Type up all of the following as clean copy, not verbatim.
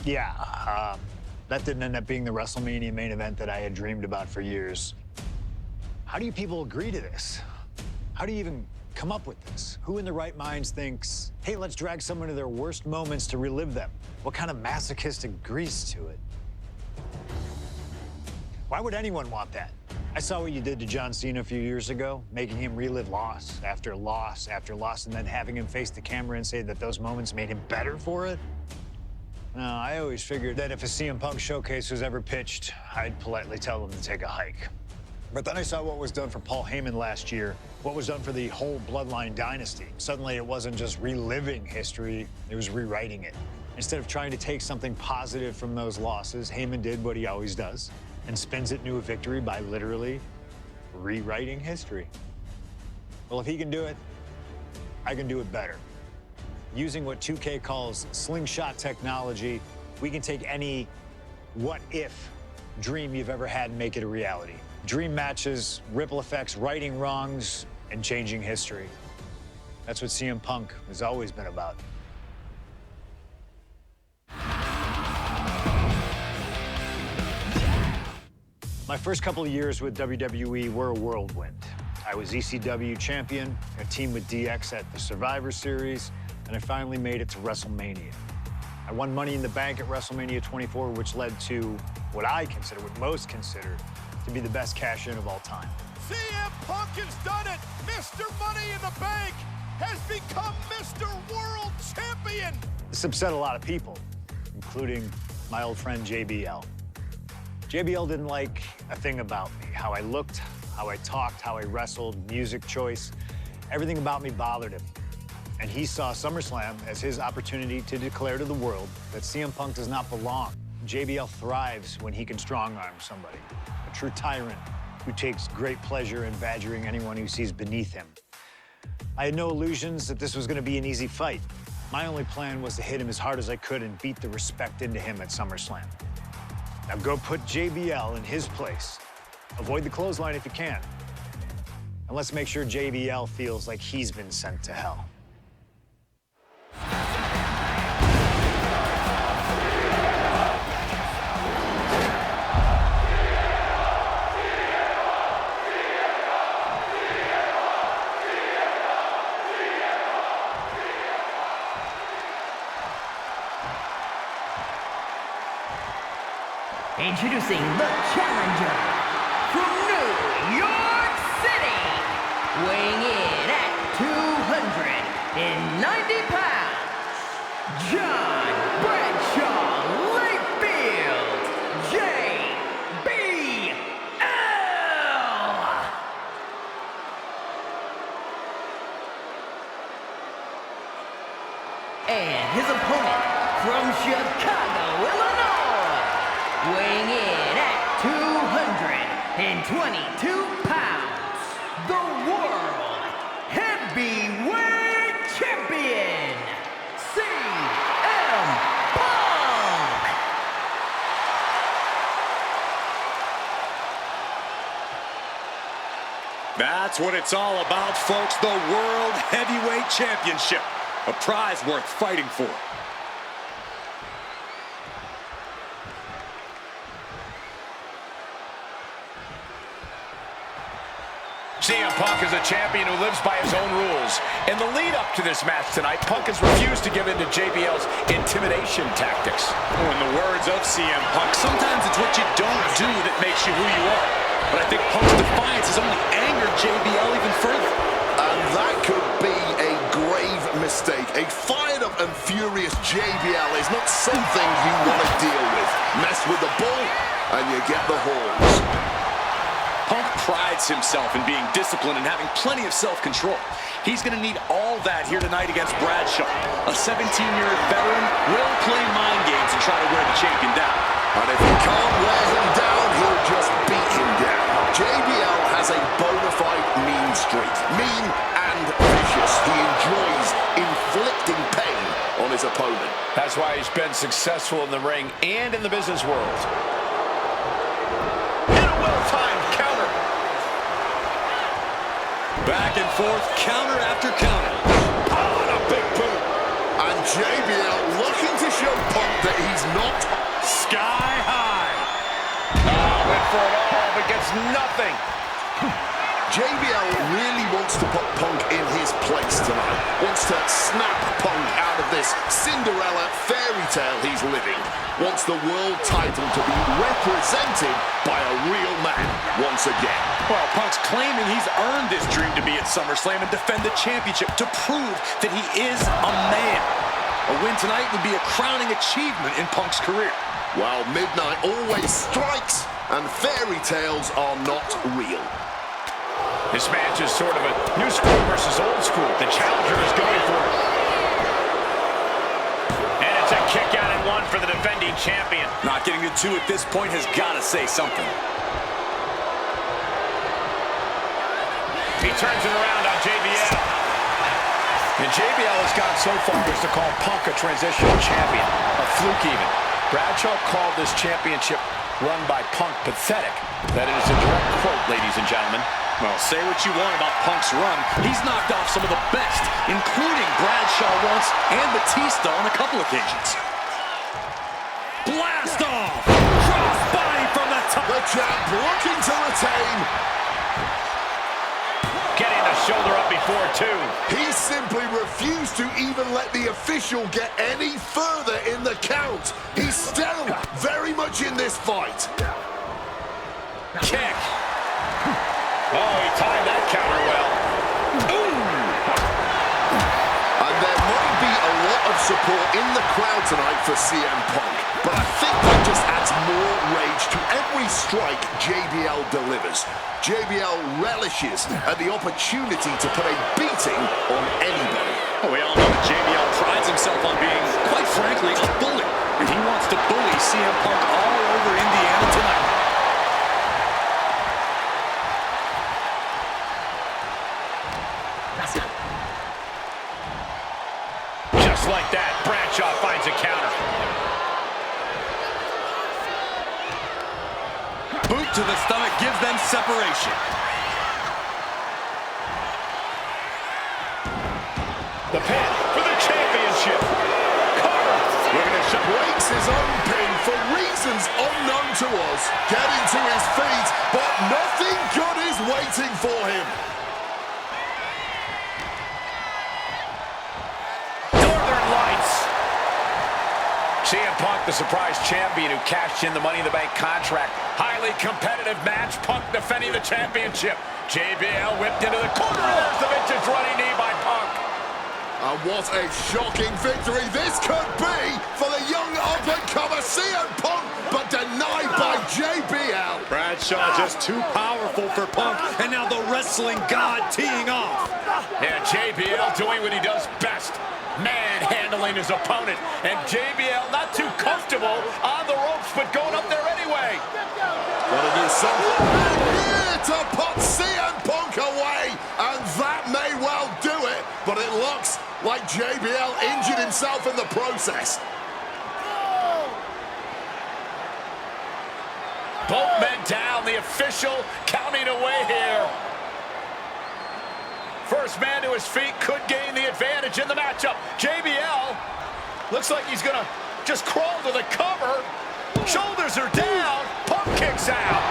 Yeah, that didn't end up being the WrestleMania main event that I had dreamed about for years. How do you people agree to this? How do you even come up with this? Who in their right minds thinks, hey, let's drag someone to their worst moments to relive them? What kind of masochistic agrees to it? Why would anyone want that? I saw what you did to John Cena a few years ago, making him relive loss after loss after loss, and then having him face the camera and say that those moments made him better for it. No, I always figured that if a CM Punk showcase was ever pitched, I'd politely tell them to take a hike. But then I saw what was done for Paul Heyman last year, what was done for the whole Bloodline dynasty. Suddenly, it wasn't just reliving history, it was rewriting it. Instead of trying to take something positive from those losses, Heyman did what he always does and spins it into a victory by literally rewriting history. Well, if he can do it, I can do it better. Using what 2K calls slingshot technology, we can take any what-if dream you've ever had and make it a reality. Dream matches, ripple effects, righting wrongs, and changing history. That's what CM Punk has always been about. My first couple of years with WWE were a whirlwind. I was ECW champion, a team with DX at the Survivor Series, and I finally made it to WrestleMania. I won Money in the Bank at WrestleMania 24, which led to what I consider, what most consider, to be the best cash-in of all time. CM Punk has done it! Mr. Money in the Bank has become Mr. World Champion! This upset a lot of people, including my old friend JBL. JBL didn't like a thing about me, how I looked, how I talked, how I wrestled, music choice. Everything about me bothered him. And he saw SummerSlam as his opportunity to declare to the world that CM Punk does not belong. JBL thrives when he can strong-arm somebody, a true tyrant who takes great pleasure in badgering anyone who sees beneath him. I had no illusions that this was going to be an easy fight. My only plan was to hit him as hard as I could and beat the respect into him at SummerSlam. Now go put JBL in his place. Avoid the clothesline if you can. And let's make sure JBL feels like he's been sent to hell. Introducing the challenger from New York City, weighing in at 290 pounds, John Bradshaw Layfield, JBL. And his opponent from Chicago, Illinois, weighing in at 222 pounds, the World Heavyweight Champion, CM Punk! That's what it's all about, folks. The World Heavyweight Championship. A prize worth fighting for. CM Punk is a champion who lives by his own rules. In the lead-up to this match tonight, Punk has refused to give in to JBL's intimidation tactics. In the words of CM Punk, sometimes it's what you don't do that makes you who you are. But I think Punk's defiance has only angered JBL even further. And that could be a grave mistake. A fired-up and furious JBL is not something you want to deal with. Mess with the bull, and you get the horns. Punk prides himself in being disciplined and having plenty of self-control. He's going to need all that here tonight against Bradshaw. A 17-year veteran will play mind games and try to wear the champion down. And if he can't wear him down, he'll just beat him down. JBL has a bona fide mean streak. Mean and vicious. He enjoys inflicting pain on his opponent. That's why he's been successful in the ring and in the business world. And a well-timed counter. Back and forth, counter after counter. Oh, and a big boot. And JBL looking to show Punk that he's is not. Sky high. Oh, went for it all, but gets nothing. JBL really wants to put Punk in his place tonight. Wants to snap Punk out of this Cinderella fairy tale he's living. Wants the world title to be represented by a real man once again. Well, Punk's claiming he's earned this dream to be at SummerSlam and defend the championship to prove that he is a man. A win tonight would be a crowning achievement in Punk's career. Well, midnight always strikes, and fairy tales are not real. This match is sort of a new school versus old school. The challenger is going for it. And it's a kick out at one for the defending champion. Not getting to two at this point has got to say something. He turns it around on JBL. And JBL has gone so far as to call Punk a transitional champion. A fluke even. Bradshaw called this championship run by Punk pathetic. That is a direct quote, ladies and gentlemen. Well, say what you want about Punk's run. He's knocked off some of the best, including Bradshaw once and Batista on a couple occasions. Blast off! Cross body from the top. The champ looking to retain. Getting the shoulder up before two. He simply refused to even let the official get any further in the count. He's still very much in this fight. Kick. Oh, he timed that counter well. Ooh. And there might be a lot of support in the crowd tonight for CM Punk, but I think that just adds more rage to every strike JBL delivers. JBL relishes at the opportunity to put a beating on anybody. Well, we all know that JBL prides himself on being, quite frankly, a bully. And he wants to bully CM Punk all over Indiana tonight. Just like that, Bradshaw finds a counter. Boot to the stomach gives them separation. The pin for the championship. Cover. Looking at shot. Breaks his own pin for reasons unknown to us. Getting to his feet, but nothing good is waiting for him. Northern Lights. CM Punk, the surprise champion who cashed in the Money in the Bank contract. Highly competitive match. Punk defending the championship. JBL whipped into the corner. There's the vintage running knee by Punk. And what a shocking victory this could be for the young up-and-comer CM Punk, but denied by JBL. Bradshaw just too powerful for Punk, and now the wrestling god teeing off. And JBL doing what he does best. Manhandling his opponent. And JBL not too comfortable on the ropes, but going up there anyway. Gotta do something here to put CM Punk away, and that may well do it, but it looks like JBL injured himself in the process. Both men down, the official counting away here. First man to his feet could gain the advantage in the matchup. JBL looks like he's gonna just crawl to the cover. Shoulders are down, Punk kicks out.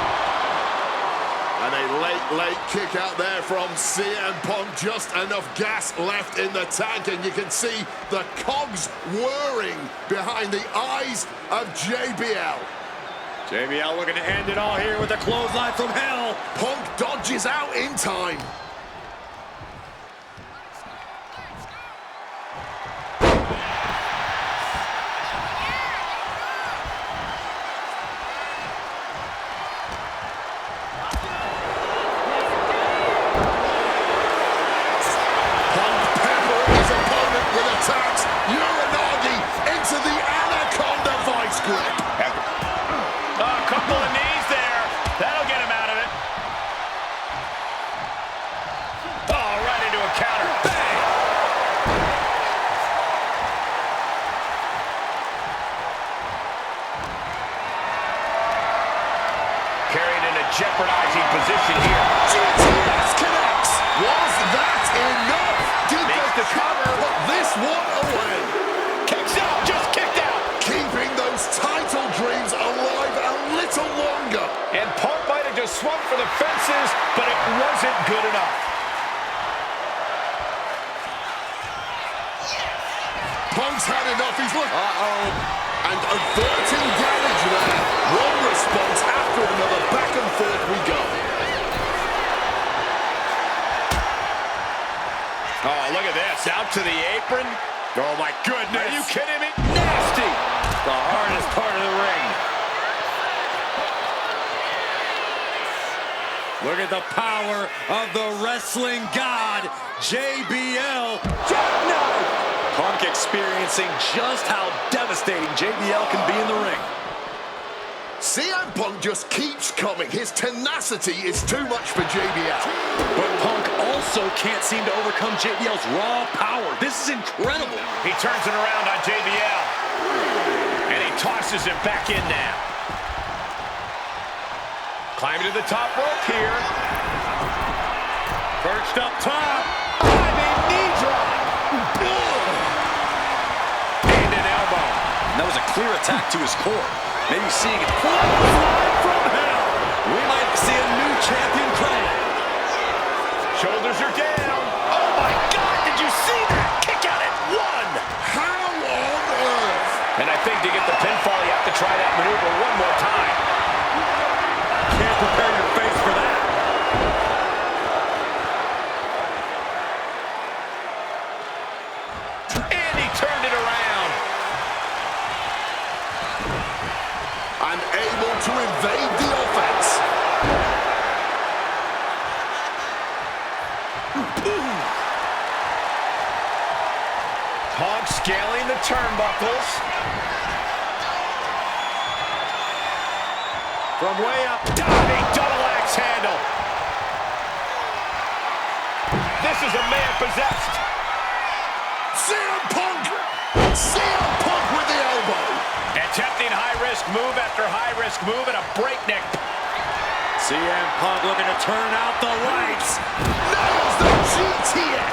And a late kick out there from CM Punk. Just enough gas left in the tank, and you can see the cogs whirring behind the eyes of JBL. JBL looking to end it all here with a clothesline from hell. Punk dodges out in time. Jeopardizing position here. GTS connects. Was that enough? Did Makes the cover put this one away? Kicks out, just kicked out. Keeping those isn't good enough. Punk's had enough. He's looked. And averting damage there. One response after another. Back and forth we go. Oh, look at this. Out to the apron. Oh, my goodness. Are you kidding me? Nasty. The hardest part of the ring. Look at the power of the wrestling god, JBL. Jackknife! Punk experiencing just how devastating JBL can be in the ring. CM Punk just keeps coming. His tenacity is too much for JBL. But Punk also can't seem to overcome JBL's raw power. This is incredible. He turns it around on JBL. And he tosses it back in now. Climbing to the top rope here. Perched up top. Diving knee drop. And an elbow. That was a clear attack to his core. Maybe seeing it fly from hell. We might see a new champion crowned. Shoulders are down. Oh my God, did you see that? Kick out at one. How on earth? And I think to get the pinfall, you have to try that maneuver one more time. Can't prepare your face for that. And he turned it around. And able to evade the offense. Punk scaling the turnbuckles. From way up, diving double axe handle. This is a man possessed. CM Punk! CM Punk with the elbow! Attempting high-risk move after high-risk move and a breakneck. CM Punk looking to turn out the lights. Nails the GTS!